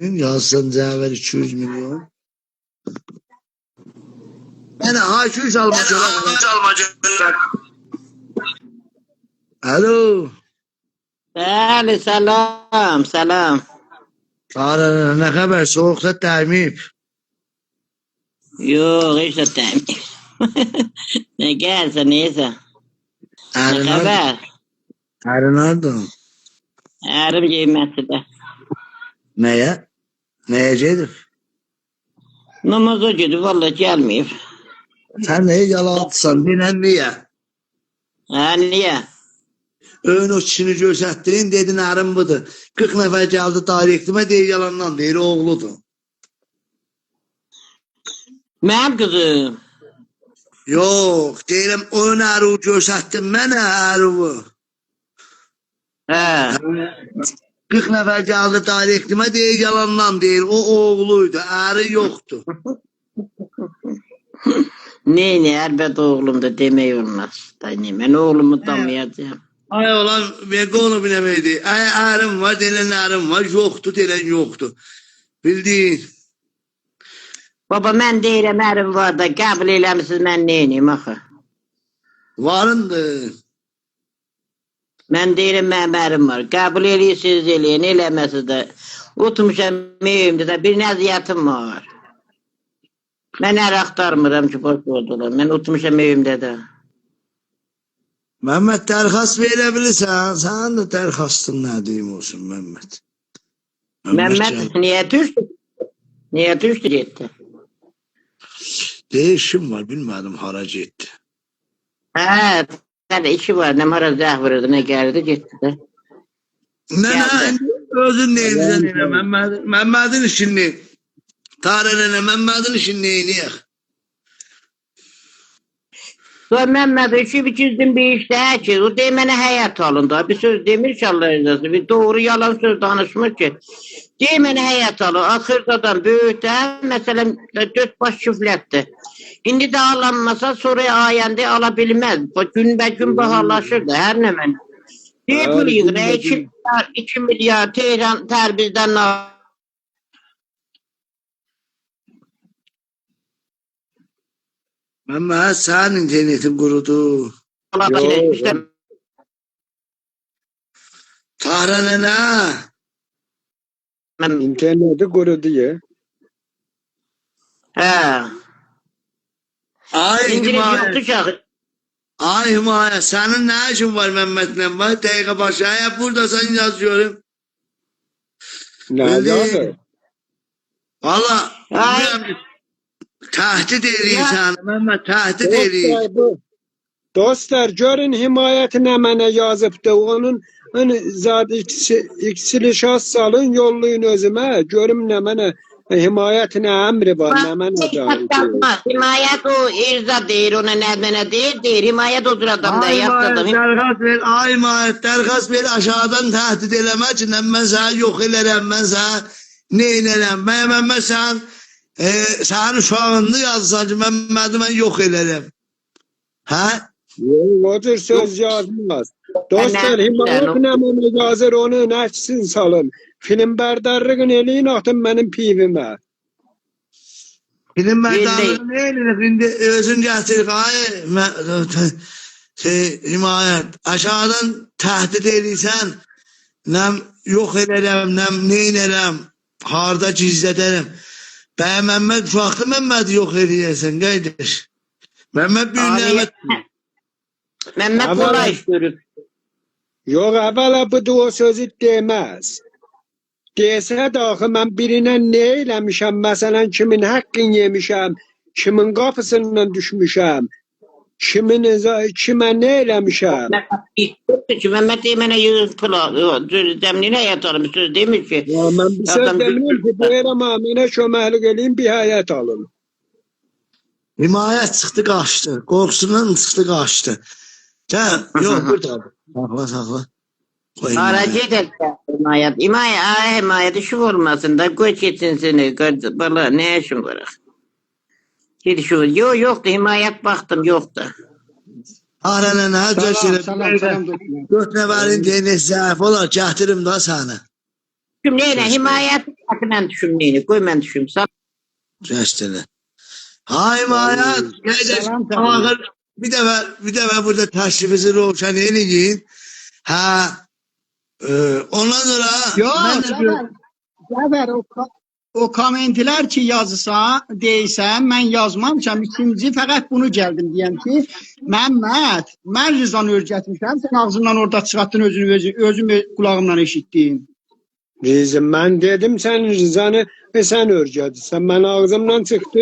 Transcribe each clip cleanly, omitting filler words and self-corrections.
Yazsan cevher 200 milyon. Yani haşuş almaca. Alo. Bəli, salam, salam. Ara ne haber? Soğukta termiyip. Yox, heç də təmin. Nə gəlsə, neysə. Nə xəbər? Əri nereden? Ərim geyməsi də. Neye? Neye gedib? Namaza gedib, valla gəlməyib. Sen neyi yalantısan? Dinen niye? Hə, niyə? Ön o kişini göstərdin, dedin ərim budur. 40 nəfər gəldi tariximə deyir yalandan deyir oğludur. Mənim qızım. Yok, deyirəm ön əri göstərdin mənə əri. Hə. 40 nəfər gəldi tariximə deyir yalandan deyir o oğluydu, əri yoktu. Neyini, əlbət oğlum da demək olmaz. Mən oğlumu tanıyacağım. Ay olan ve konu bilemeydi. Ay ərim var, denen ərim var, yoktu, denen yoktu. Bildiğin. Baba, mən deyirəm, ərim var da, qəbul eləmişsiniz, mən neyiniyim axı? Varındı. Mən deyirəm, mənim ərim var. Qəbul eləyirsiniz, eləyin, eləməsiz də. Oturmuşam evimdə də, bir nəziyyətim var. Mən ər axtarmıram ki, boş oldular. Mən oturmuşam evimdə də. Mehmet dərxast verebilirsən. Sənin də dərxastın nə deyim olsun Mehmet. Mehmet niyə düşdü? Niyə düşdü getdi? Değişim var, bilmədim hara getdi. Hə, səndə işi var, nə mara zəh vururdu, nə gəldi, getdi də. Nə, özün neyinizən elə Mehmet'in işini. Tarihine Mehmet'in işini neyniyək? Sonra Mehmet işi bitirdim bir işdə ki, o deyir mənə həyat alın da, bir söz demir ki Allah rızası, bir doğru yalan söz danışmır ki. Deyir mənə həyat alın, axırdadan böyükdən, məsələn 4 baş küflətdir. İndi də alanmasa sonra ayəndə ala bilməz, günbə-gün bahalaşır da, hər nə mən. Deyir pul yığır, 2 milyar Tehran Tərbizdən Mehmet sen internetin kurudu. Tarihine ne? İnterneti kurudu ya. He. Ay İngiliz yoktu Himaye. ki. Ay Himaye. Senin ne işin var Mehmet'le? Bak dakika başa. Hep burada sen yazıyorum. Ne yazdı? Valla. Tehdit ediyor sana. Mehmet tehdit ediyor. Dostlar görün himayetine mənə yazıbdı. Onun zat ikisili şahs salın yollayın özümə. Görüm nə mənə himayetine əmri var. Nə mənə Himayet o irza deyir, ona nə mənə deyir. Himayet odur adamda, yaxşı adam. Dərxast ver. Ay Himayet dərxast ver. Aşağıdan tehdit eləmək için mən səni yox elərəm. Mən səni neynərəm. Mən sən sənin uşağını yazsan ki mən yox elərəm. Hə? O tür söz yazmaz. Dostlar himayetine mənə yazır onu nəçsin salın. Film bərdarlığın eləyin atın mənim pivimə. Film bərdarlığın eləyin. Şimdi özün gətirik. Ay Himayet. Aşağıdan tehdit edirsən. Nəm yox elərəm, nəm neynərəm. Harda gizlədərəm. Bəyə Məhəmməd uşaqlı Məhəmməd yox eləyəsən, qaydaş. Məhəmməd bir nəmət. Məhəmməd kolay iş görür. Yox, əvvəla bu o sözü deməz. Desə daxı mən birinə nə eləmişəm, məsələn, kimin haqqını yemişəm, kimin qapısından düşmüşəm, kimə nə eləmişəm. Məhəmməd deyir mənə yığın pula, dəmliyinə həyat alım, söz demir ki. Mən bir söz demirəm ki, deyirəm mənə köməklik eləyin, bir həyat alın. Himayət çıxdı, qaçdı. Qorxusundan çıxdı, qaçdı. Gəl, yox, burada. Saxla. Ara gedək Himayət. Himayət işi olmasın da, qoy keçin seni, bala, nə işin var? Gedişi var. Yoxdur, Himayət baxdım, yoxdur. Arana nə, göstərəm. 4 nəfərin deyini zəif olar, gətirim da səni. Düşüm neyle? Himayət mən düşüm neyle? Qoy mən düşüm. Sağ Rəstələ. Ha himayət. Gələcək. Salam canım. Ağır. Bir dəfə burada təşrifinizi roşan eləyin. Ha. Ondan sonra Yok, mən də bir- Zafer o komentler ki yazsa değilsen ben yazmamışam. İkinci fakat bunu geldim diyeyim ki Mehmet ben Rızan'ı öğretmişim. Sen ağzından orada çıkarttın özüm kulağımdan eşittim. Rizim ben dedim sen Rızan'ı sen örgütsen ben ağzımdan çıktı.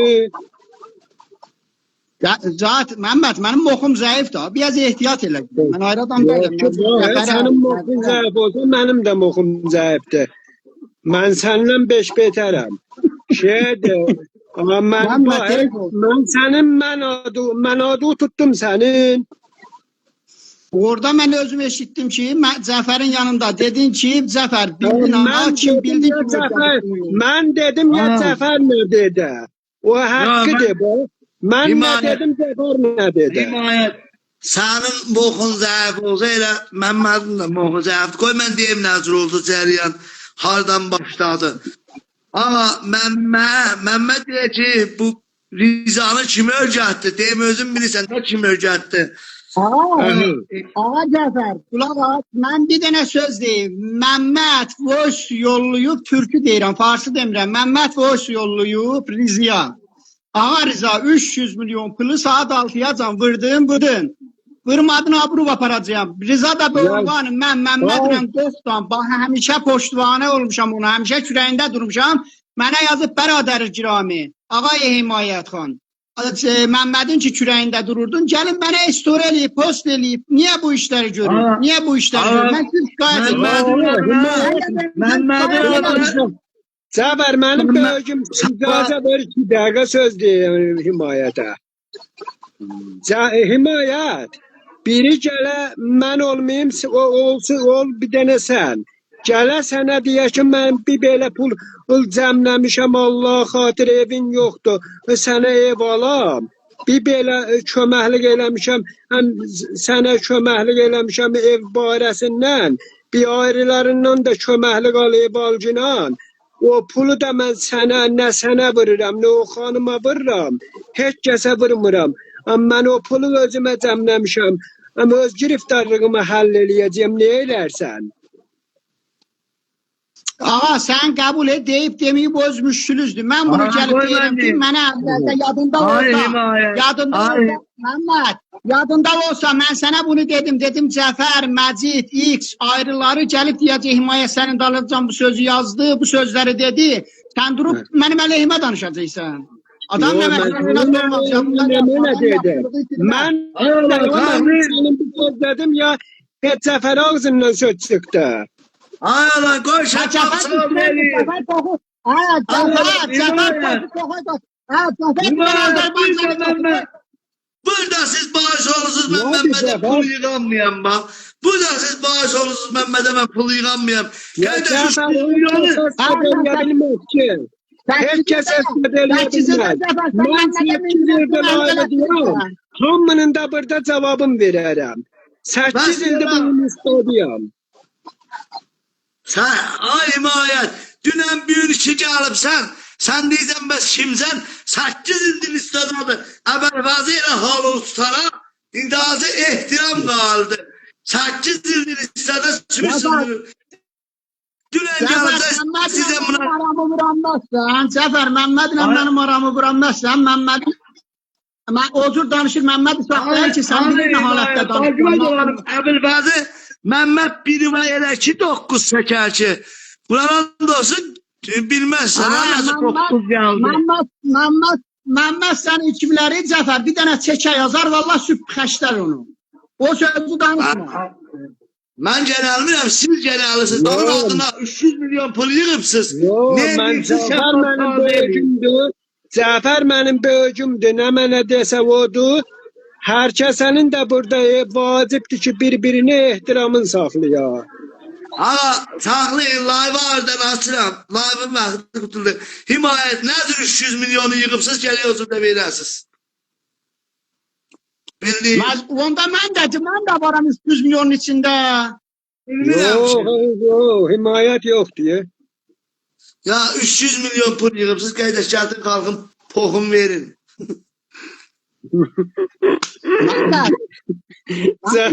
Zaten Mehmet benim mokum zayıf da biraz ihtiyat elə. Ben ayrı adam değilim. Yok, senin mokun zayıf olsa benim de mokum zayıftı. Ben senden beş beterim. Şeydi. Ama ben senin menadı tuttum senin. Orada ben özüm eşittim ki Zafer'in yanında dedin ki Zafer bildin ama kim bildi ki Ben dedim ya Zafer ne dedi. O hakkıdır bu. Ben ne dedim Zafer ne dedi. Himayət. Sənin boxun zəif olsa elə Məmmədin də boxu zəif. Qoy mən deyim nəzir oldu cəryan. Hardan başladı. Ama Məmməd deyir ki bu Rizanı kim öyrətdi? Deyim özün bilirsən də kim öyrətdi. Ağa Zafer kulak aç. Ben bir tane söz deyim. Mehmet Voş yolluyup Türk'ü deyirəm. Farsı demirəm. Mehmet Voş yolluyup Rizya. Ağa Rıza 300 milyon pılı saat 6'ya can vırdın. Vırmadın abruv aparacağım. Rıza da böylevanım. Ben Mehmet'le dostum. Həmişə poştuvane olmuşam ona. Həmişə kürəyində durmuşam. Mənə yazıb bəradəri girami. Ağa Himayət xan. Mehmet'in ki kürəyində dururdun. Gəlin mənə story eləyib, post eləyib. Niye bu işleri görür? Niye bu işleri görür? Ben siz şikayet Məmmədin Zafer benim bölgüm icazə ver 2 dəqiqə söz deyim Himayətə. Himayət biri gələ mən olmayım o olsun ol bir dənə sən. Gələ sənə deyə ki mən bir belə pul cəmləmişəm Allah xatir evin yoxdur. Sənə ev alam. Bir belə köməklik eləmişəm. Həm sənə köməklik eləmişəm ev barəsindən. Bir ayrılarından da köməklik al ev alcınan. O pulu da mən sənə, nə sənə vururam, nə o xanıma vururam. Heç kəsə vurmuram. Amma mən o pulu özümə cəmləmişəm. Amma öz giriftarlığımı həll eləyəcəm, nə elərsən? Ağa sen kabul et deyip demeyip bozmuşsunuzdu. Ben bunu gelip deyirəm ki mənə yadında olsa, Mehmet, yadında olsa ben sana bunu dedim. Dedim Zafer, Məcid, X ayrıları gelip diyəcək Himayət sənin dalıncan bu sözü yazdı, bu sözleri dedi. Sen durup benim əleyhimə danışacaqsan. Adam ne dedi? Ben senin bir söz dedim ya, hiç Zafer ağzından söz çıktı. Ay lan koy şaçaksın beni. Burada siz bağış olursunuz ben Mehmet'e pul yığanmayayım bak. Burada siz bağış olursunuz Mehmet'e ben pul yığanmayayım. Kardeş şu milyonu. Herkes esmedeliyemez. Ben sevgilerden aile diyorum. Hamının da burada cevabım veririm. 8 ilde bunu istediyorum. Sen ay Himayət. Dünən bir işi gəlibsən. Sən deyəcəm bəs kimsən? 8 ildir istədadı. Əvvəlvazı ilə halı tutara. İndi azı ehtiram qaldı. 8 ildir istədə sürüsün. Dünən gəlibsən. Sizə buna... aramı vuramazsan, Zafer, Mehmet'le benim aramı vuramazsan, Mehmet ben otur danışır Mehmet'i saklayın ki sen bir halatda danışır. Əvvəlvazı Mehmet biri var elə ki 9 çəkər ki. Buranın olsun bilməzsən. Nasıl 9 gəldi. Mehmet sen içimleri Zafer bir tane çeke yazar valla süpxəşlər onu. O sözü danışma. Mən genəlmirəm, siz genəlisiz. Onun adına 300 milyon pul yığıbsınız. Mən Zafer mənim böyücümdür. Zafer mənim böyücümdür. Nə mənə desə odur. Hər kəsənin də burada vacibdir ki, bir-birini ehtiramın saxlayar. Ağa, saxlayın, live aradan açıram. Live'ın vaxtı qutuldu. Himayət, nədir 300 milyonu yığıbsınız, gəliyorsunuz da verəsiniz. Bildiğin. Onda mən də varam 300 milyonun içində. Yok, Himayət yoxdur. Ya 300 milyon pul yığıbsınız, qardaş gəlin qalxın poxum verin. Məmməd, Sən